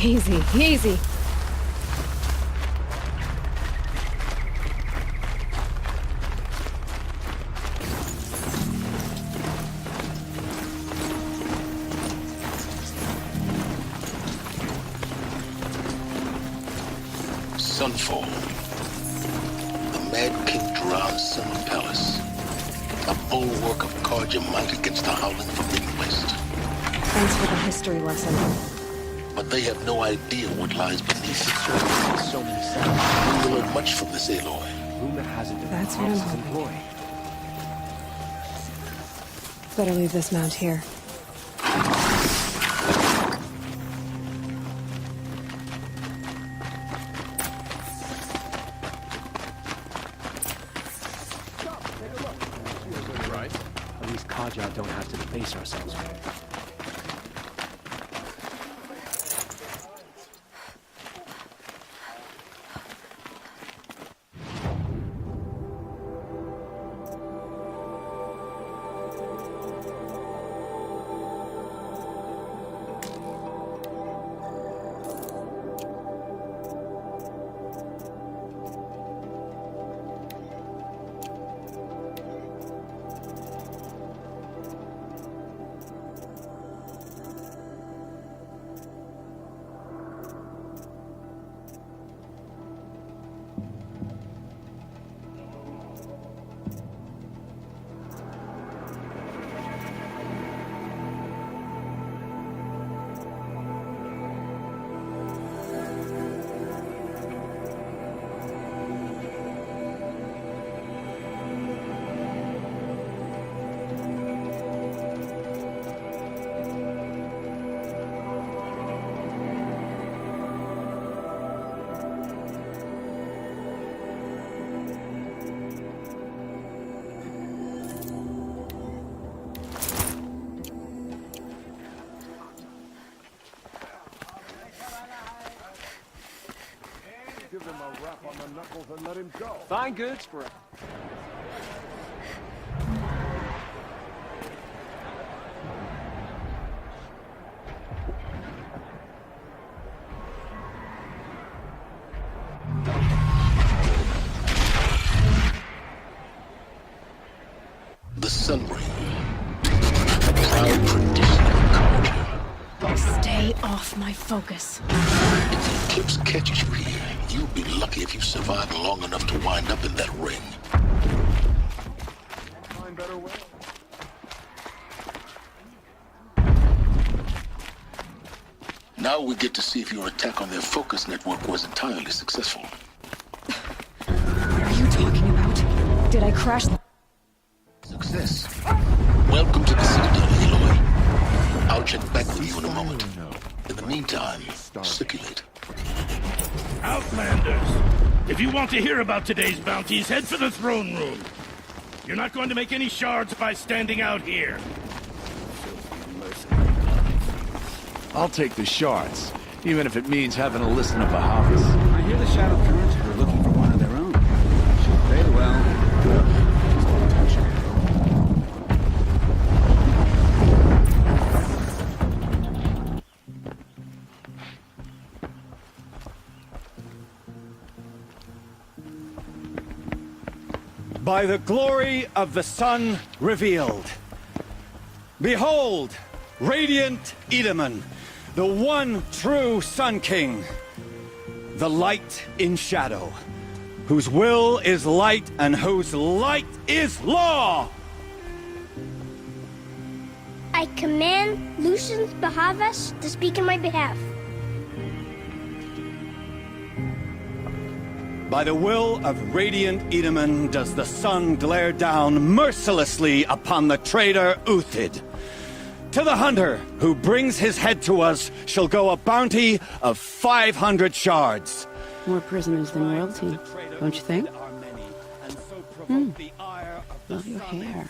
Easy, easy. Sunfall. The Mad King drowns Summer Palace. A bulwark of Carja might against the howling Forbidden West. Thanks for the history lesson. But they have no idea what lies beneath it. So many sounds. We will learn much from this Aloy. Rumor has it that That's what I'm hoping. employ. Better leave this mount here. Right. At least Kaja don't have to deface ourselves with it. Give him a rap on the knuckles and let him go. Fine goods for a... The Sun Ring. A proud tradition of Carja. Stay off my focus. If the eclipse catches you here, you'll be lucky if you survive long enough to wind up in that ring. Find better way. Now we get to see if your attack on their focus network was entirely successful. What are you talking about? Did I crash? Success. Welcome to the Citadel, Aloy. I'll check back with you in a moment. In the meantime, circulate. Outlanders! If you want to hear about today's bounties, head for the throne room. You're not going to make any shards by standing out here. I'll take the shards, even if it means having to listen to Bahavas. I hear the Shadow Currents are looking for one of their own. Should pay well. Just don't touch it. By the glory of the sun revealed. Behold, radiant Edaman, the one true Sun King, the light in shadow, whose will is light and whose light is law! I command Lucius Bahavas to speak in my behalf. By the will of radiant Edaman does the sun glare down mercilessly upon the traitor Uthid. To the hunter who brings his head to us shall go a bounty of 500 shards. More prisoners than royalty, don't you think? Love your hair.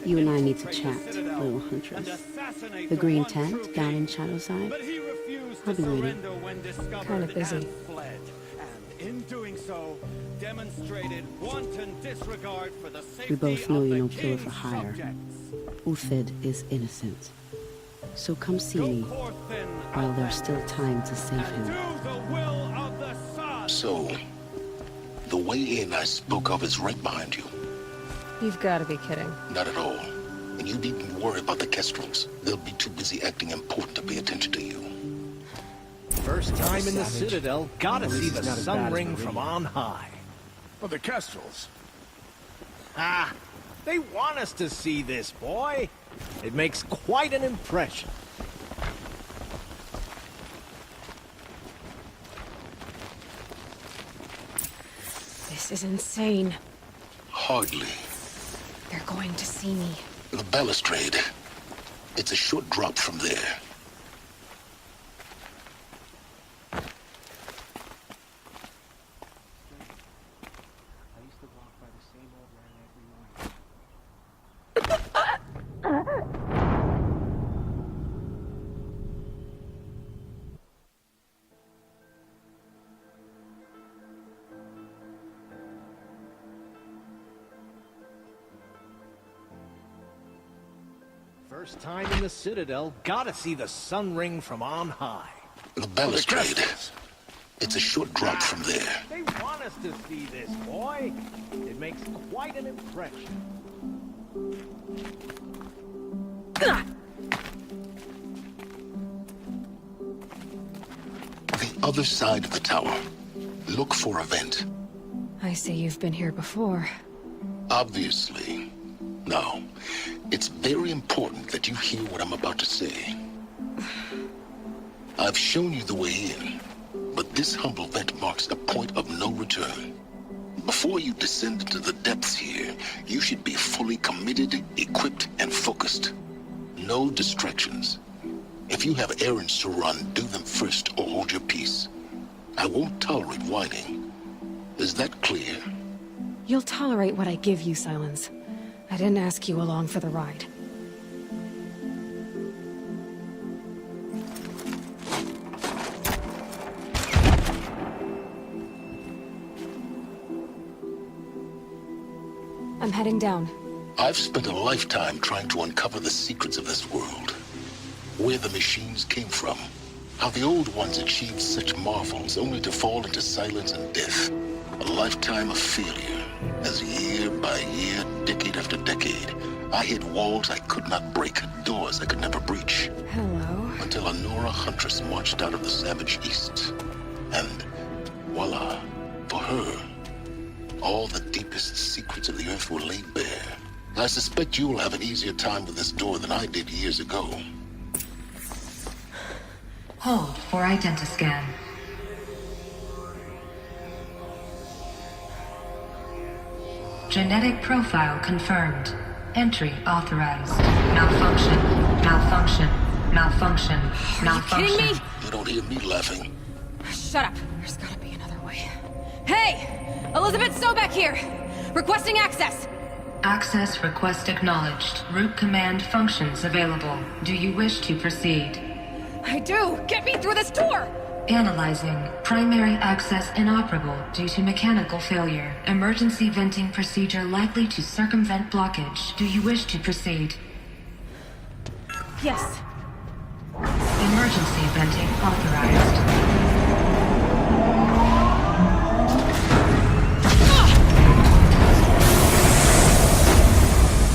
You and I need to chat, little huntress. The green tent down in Shadowside. I'll be waiting. Kind of busy. In doing so, demonstrated wanton disregard for the We both know you don't kill her King's for hire. subjects. Uthid is innocent. So come see me while there's still time to save him. So, the way in I spoke of is right behind you. You've got to be kidding. Not at all. And you needn't worry about the Kestrels. They'll be too busy acting important to pay attention to you. First time in the Citadel, gotta see the He's not as sun bad as ring Marine. from on high. Well, the Kestrels. Ah, they want us to see this, boy. It makes quite an impression. This is insane. Hardly. They're going to see me. The balustrade. It's a short drop from there. I used to walk by the same old line every morning. First time in the Citadel, gotta see the sun ring from on high. The balustrade. It's a short drop from there. They want us to see this, boy. It makes quite an impression. The other side of the tower. Look for a vent. I see you've been here before. Obviously. Now, it's very important that you hear what I'm about to say. I've shown you the way in, but this humble vent marks a point of no return. Before you descend into the depths here, you should be fully committed, equipped, and focused. No distractions. If you have errands to run, do them first or hold your peace. I won't tolerate whining. Is that clear? You'll tolerate what I give you, Silence. I didn't ask you along for the ride. I'm heading down. I've spent a lifetime trying to uncover the secrets of this world. Where the machines came from. How the old ones achieved such marvels only to fall into silence and death. A lifetime of failure, as year by year, decade after decade, I hit walls I could not break, doors I could never breach. Hello. Until a Nora huntress marched out of the savage east. And voila, for her, all the deepest secrets of the earth were laid bare. I suspect you will have an easier time with this door than I did years ago. Hold for identiscan. Genetic profile confirmed. Entry authorized. Malfunction. Malfunction. Malfunction. Malfunction. Are you kidding me? You don't hear me laughing. Shut up. There's gotta be another way. Hey! Elizabeth Sobeck here! Requesting access! Access request acknowledged. Root command functions available. Do you wish to proceed? I do! Get me through this door! Analyzing. Primary access inoperable due to mechanical failure. Emergency venting procedure likely to circumvent blockage. Do you wish to proceed? Yes. Emergency venting authorized.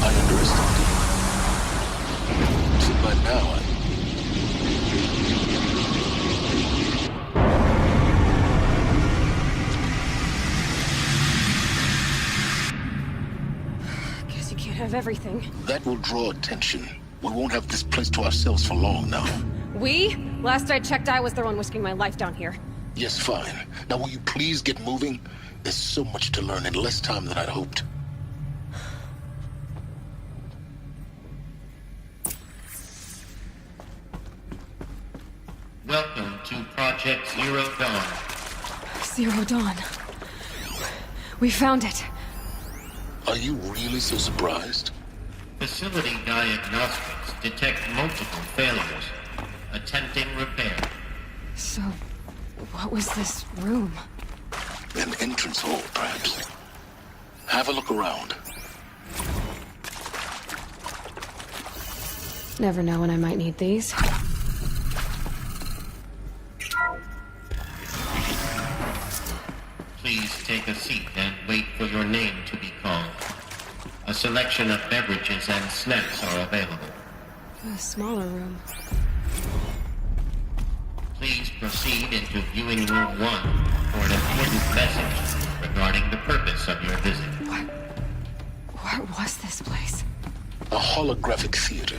I underestimated. So by now, Guess you can't have everything. that will draw attention. We won't have this place to ourselves for long now. We? Last I checked, I was the one risking my life down here. Yes, fine. Now will you please get moving? There's so much to learn in less time than I'd hoped. Welcome to Project Zero Dawn. Zero Dawn. We found it. Are you really so surprised? Facility diagnostics detect multiple failures. Attempting repair. So, what was this room? An entrance hall, perhaps. Have a look around. Never know when I might need these. Please take a seat and wait for your name to be called. A selection of beverages and snacks are available. A smaller room. Please proceed into viewing room 1 for an important message regarding the purpose of your visit. What was this place? A holographic theater.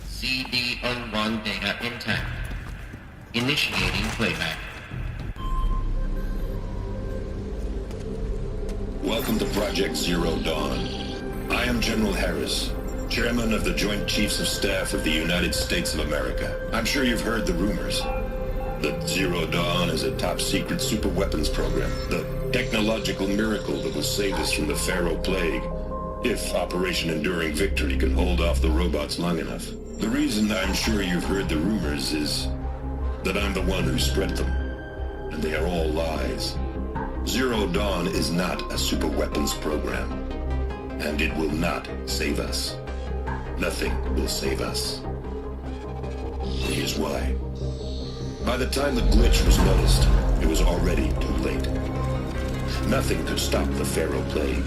CD01 data intact. Initiating playback. Welcome to Project Zero Dawn. I am General Harris, Chairman of the Joint Chiefs of Staff of the United States of America. I'm sure you've heard the rumors that Zero Dawn is a top-secret superweapons program, the technological miracle that will save us from the Pharaoh Plague, if Operation Enduring Victory can hold off the robots long enough. The reason I'm sure you've heard the rumors is that I'm the one who spread them, and they are all lies. Zero Dawn is not a superweapons program, and it will not save us. Nothing will save us. Here's why. By the time the glitch was noticed, it was already too late. Nothing could stop the Pharaoh Plague.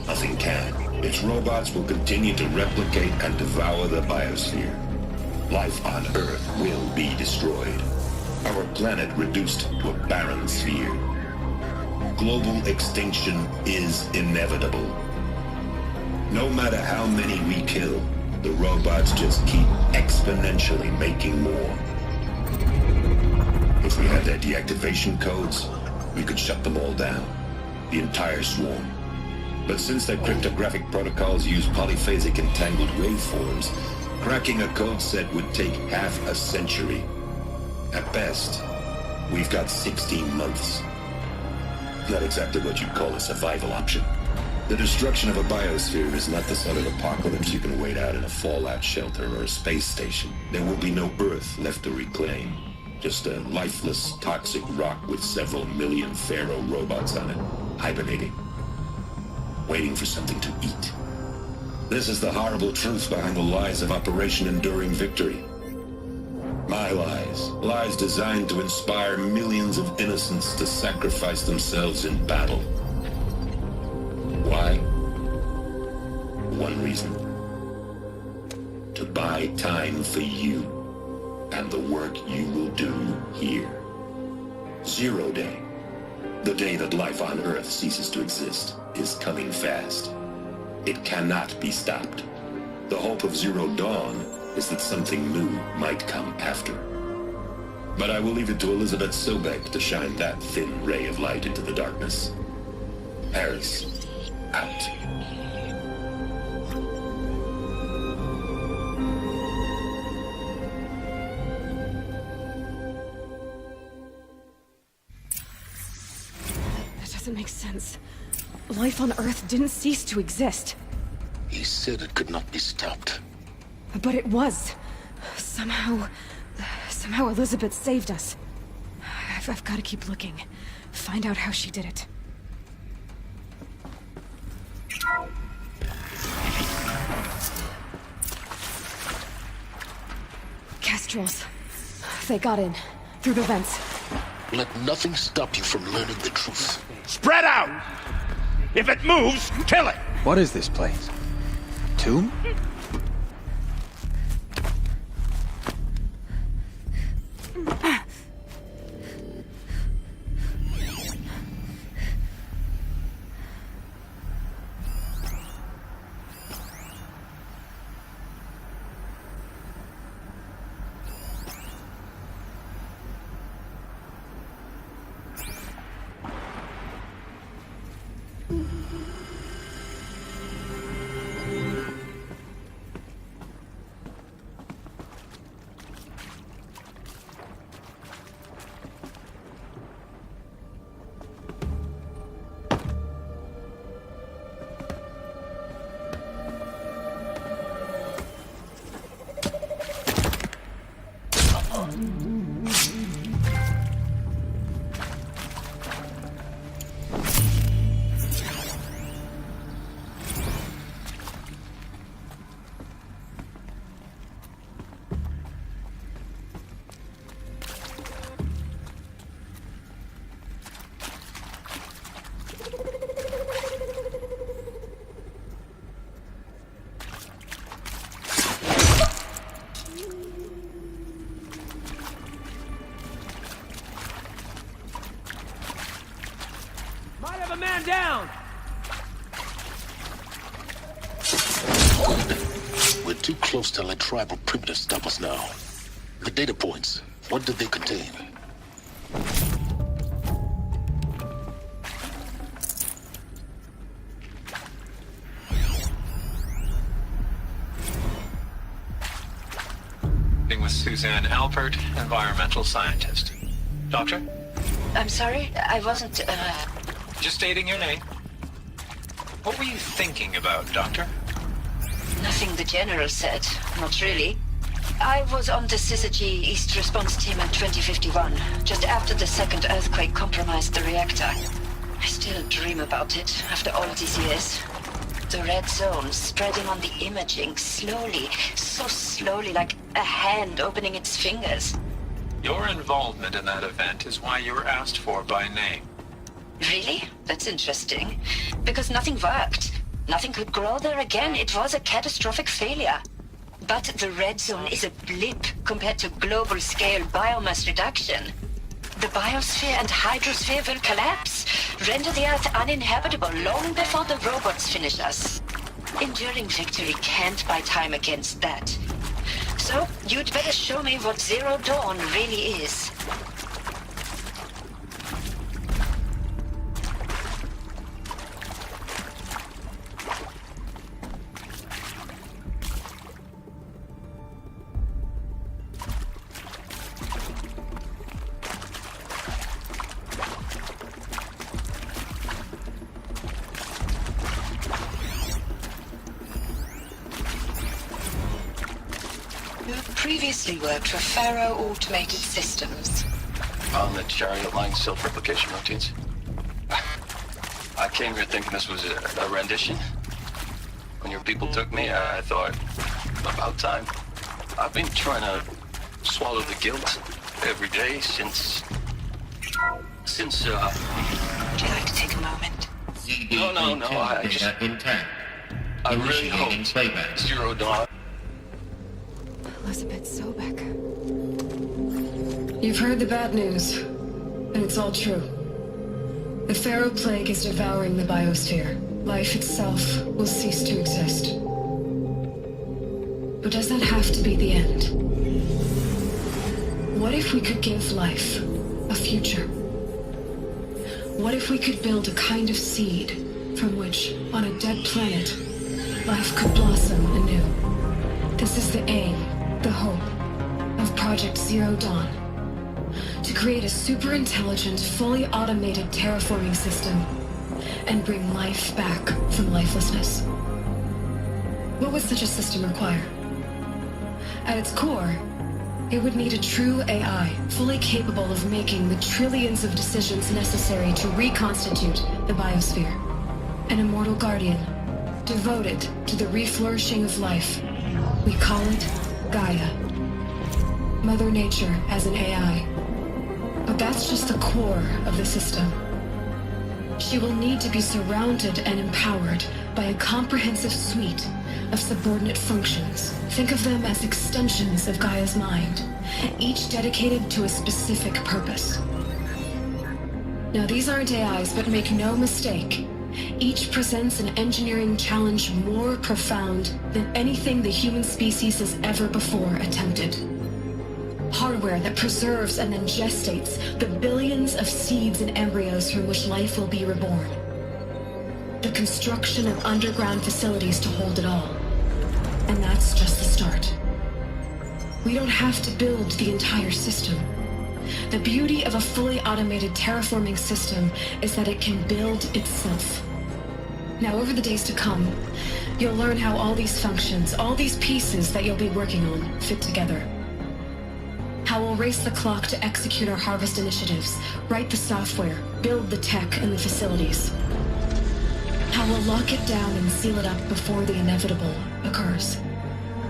Nothing can. Its robots will continue to replicate and devour the biosphere. Life on Earth will be destroyed. Our planet reduced to a barren sphere. Global extinction is inevitable. No matter how many we kill, the robots just keep exponentially making more. If we had their deactivation codes, we could shut them all down. The entire swarm. But since their cryptographic protocols use polyphasic entangled waveforms, cracking a code set would take half a century. At best, we've got 16 months. Not exactly what you'd call a survival option. The destruction of a biosphere is not the sort of apocalypse you can wait out in a fallout shelter or a space station. There will be no Earth left to reclaim. Just a lifeless, toxic rock with several million Pharaoh robots on it, hibernating, waiting for something to eat. This is the horrible truth behind the lies of Operation Enduring Victory. My lies. Lies designed to inspire millions of innocents to sacrifice themselves in battle. Why? One reason. To buy time for you and the work you will do here. Zero Day. The day that life on Earth ceases to exist is coming fast. It cannot be stopped. The hope of Zero Dawn is that something new might come after. But I will leave it to Elizabeth Sobek to shine that thin ray of light into the darkness. Harris, out. That doesn't make sense. Life on Earth didn't cease to exist. He said it could not be stopped. But it was. Somehow Elizabeth saved us. I've got to keep looking. Find out how she did it. Kestrels. They got in. Through the vents. Let nothing stop you from learning the truth. Spread out! If it moves, kill it! What is this place? Tomb? down! We're too close to let tribal primitives stop us now. The data points, what do they contain? With Suzanne Alpert, environmental scientist. Doctor? I'm sorry, I wasn't, Just stating your name. What were you thinking about, Doctor? Nothing the General said. Not really. I was on the Syzygy East Response Team in 2051, just after the second earthquake compromised the reactor. I still dream about it, after all these years. The red zone spreading on the imaging, slowly, so slowly, like a hand opening its fingers. Your involvement in that event is why you were asked for by name. Really? That's interesting. Because nothing worked. Nothing could grow there again. It was a catastrophic failure. But the red zone is a blip compared to global-scale biomass reduction. The biosphere and hydrosphere will collapse, render the Earth uninhabitable long before the robots finish us. Enduring victory can't buy time against that. So, you'd better show me what Zero Dawn really is. Previously worked for Faro Automated Systems. On the chariot line self-replication routines. I came here thinking this was a rendition. When your people took me, I thought, about time. I've been trying to swallow the guilt every day since... Would you like to take a moment? No, I just... I really hope Zero Dawn... Elizabeth Sobek. You've heard the bad news, and it's all true. The Pharaoh Plague is devouring the biosphere. Life itself will cease to exist. But does that have to be the end? What if we could give life a future? What if we could build a kind of seed from which, on a dead planet, life could blossom anew? This is the aim, the hope, of Project Zero Dawn. To create a super-intelligent, fully automated terraforming system and bring life back from lifelessness. What would such a system require? At its core, it would need a true AI, fully capable of making the trillions of decisions necessary to reconstitute the biosphere. An immortal guardian, devoted to the reflourishing of life. We call it Gaia. Mother Nature as an AI. But that's just the core of the system. She will need to be surrounded and empowered by a comprehensive suite of subordinate functions. Think of them as extensions of Gaia's mind, each dedicated to a specific purpose. Now, these aren't AIs, but make no mistake, each presents an engineering challenge more profound than anything the human species has ever before attempted. Hardware that preserves and then gestates the billions of seeds and embryos from which life will be reborn. The construction of underground facilities to hold it all. And that's just the start. We don't have to build the entire system. The beauty of a fully automated terraforming system is that it can build itself. Now, over the days to come, you'll learn how all these functions, all these pieces that you'll be working on, fit together. How we'll race the clock to execute our harvest initiatives, write the software, build the tech and the facilities. How we'll lock it down and seal it up before the inevitable occurs.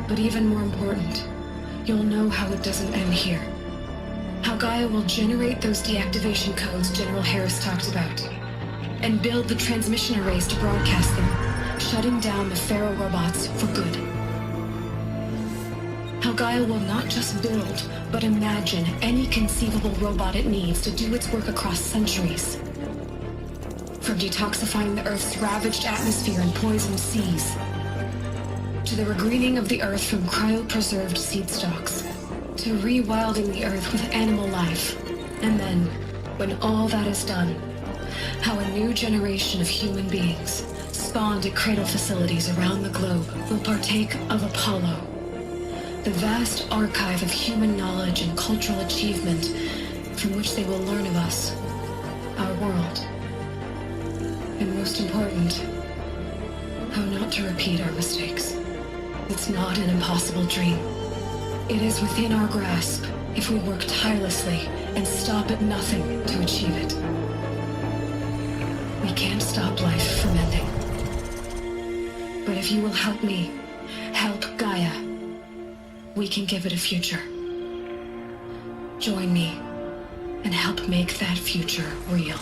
But even more important, you'll know how it doesn't end here. How Gaia will generate those deactivation codes General Harris talked about, and build the transmission arrays to broadcast them, shutting down the Pharaoh robots for good. How Gaia will not just build, but imagine any conceivable robot it needs to do its work across centuries. From detoxifying the Earth's ravaged atmosphere and poisoned seas, to the regreening of the Earth from cryopreserved seed stalks, to rewilding the Earth with animal life. And then, when all that is done, how a new generation of human beings, spawned at cradle facilities around the globe, will partake of Apollo, the vast archive of human knowledge and cultural achievement from which they will learn of us, our world, and most important, how not to repeat our mistakes. It's not an impossible dream. It is within our grasp if we work tirelessly and stop at nothing to achieve it. We can't stop life from ending. But if you will help me, help Gaia, we can give it a future. Join me and help make that future real.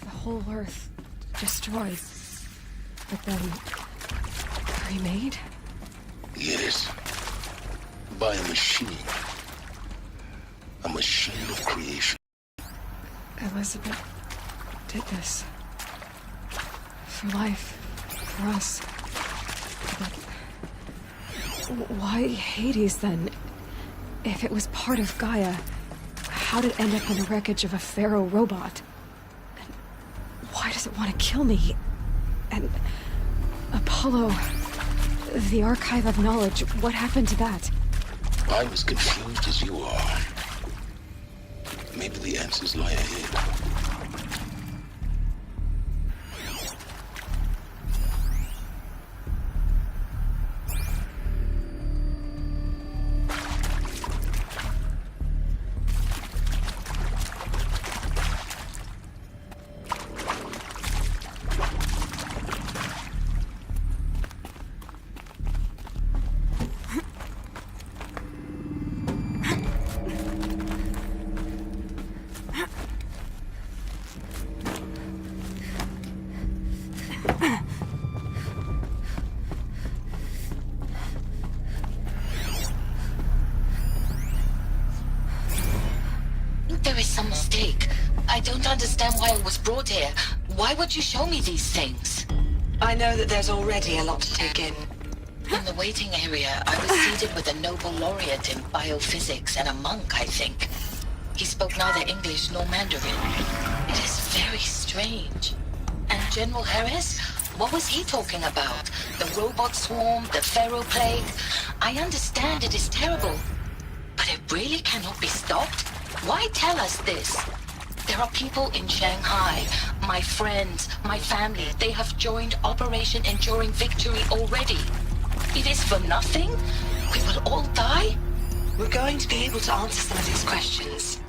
The whole Earth destroyed, but then remade? Yes. By a machine. A machine of creation. Elizabeth did this. For life. For us. But why Hades then? If it was part of Gaia, how did it end up in the wreckage of a pharaoh robot? And why does it want to kill me? And Apollo, the archive of knowledge, what happened to that? I'm as confused as you are. Maybe the answers lie ahead. There is some mistake. I don't understand why I was brought here. Why would you show me these things? I know that there's already a lot to take in. In the waiting area, I was seated with a Nobel laureate in biophysics and a monk, I think. He spoke neither English nor Mandarin. It is very strange. And General Harris? What was he talking about? The robot swarm, the pharaoh plague? I understand it is terrible, but it really cannot be stopped? Why tell us this? There are people in Shanghai, my friends, my family. They have joined Operation Enduring Victory already. It is for nothing? We will all die? We're going to be able to answer some of these questions.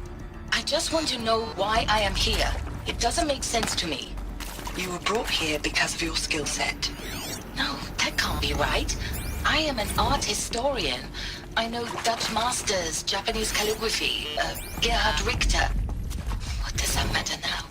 I just want to know why I am here. It doesn't make sense to me. You were brought here because of your skill set. No, that can't be right. I am an art historian. I know Dutch masters, Japanese calligraphy, Gerhard Richter. What does that matter now?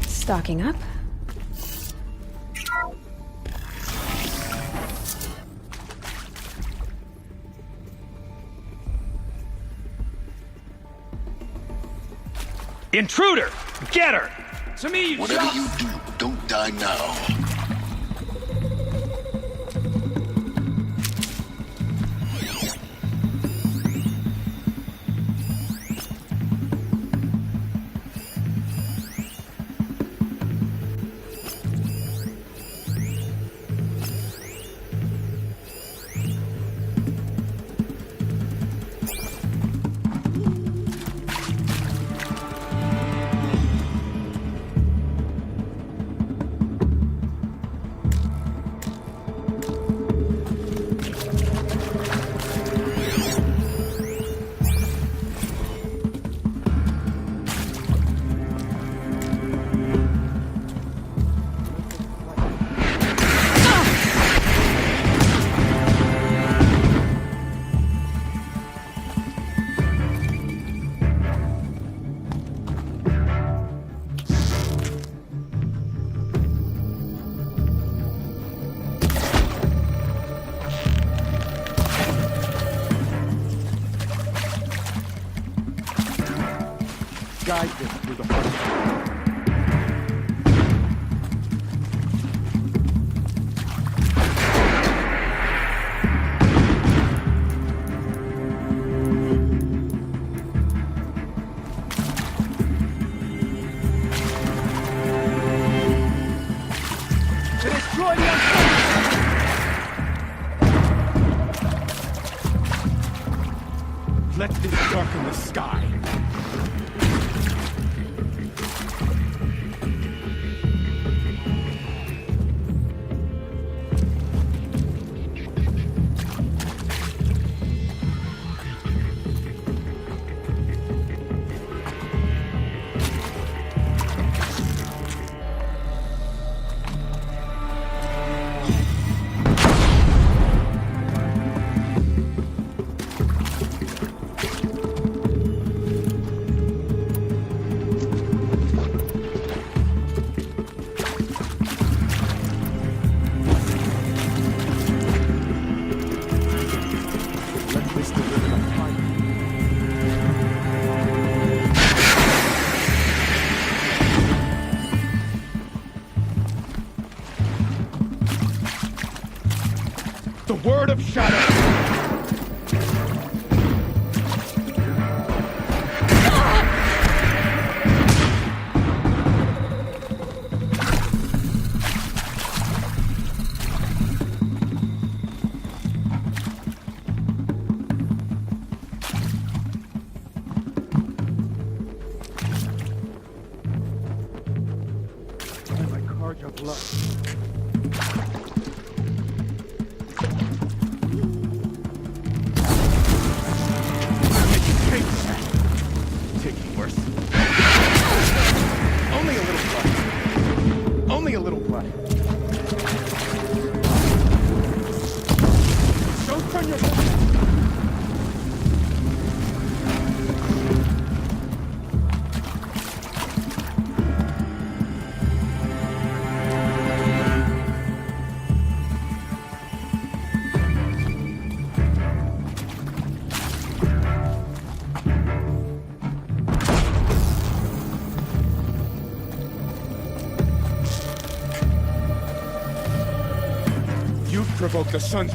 Stocking up. Intruder! Get her! To me, you Whatever just... you do, don't die now. guide this through the forest. Let this darken the sky. The word of shadow. My cards are blood. Only a little blood. Don't turn your back. You've provoked the sun's...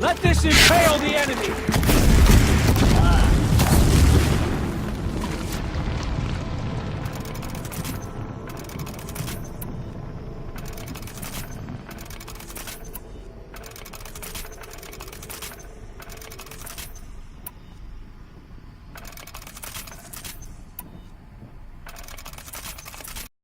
Let this impale the enemy!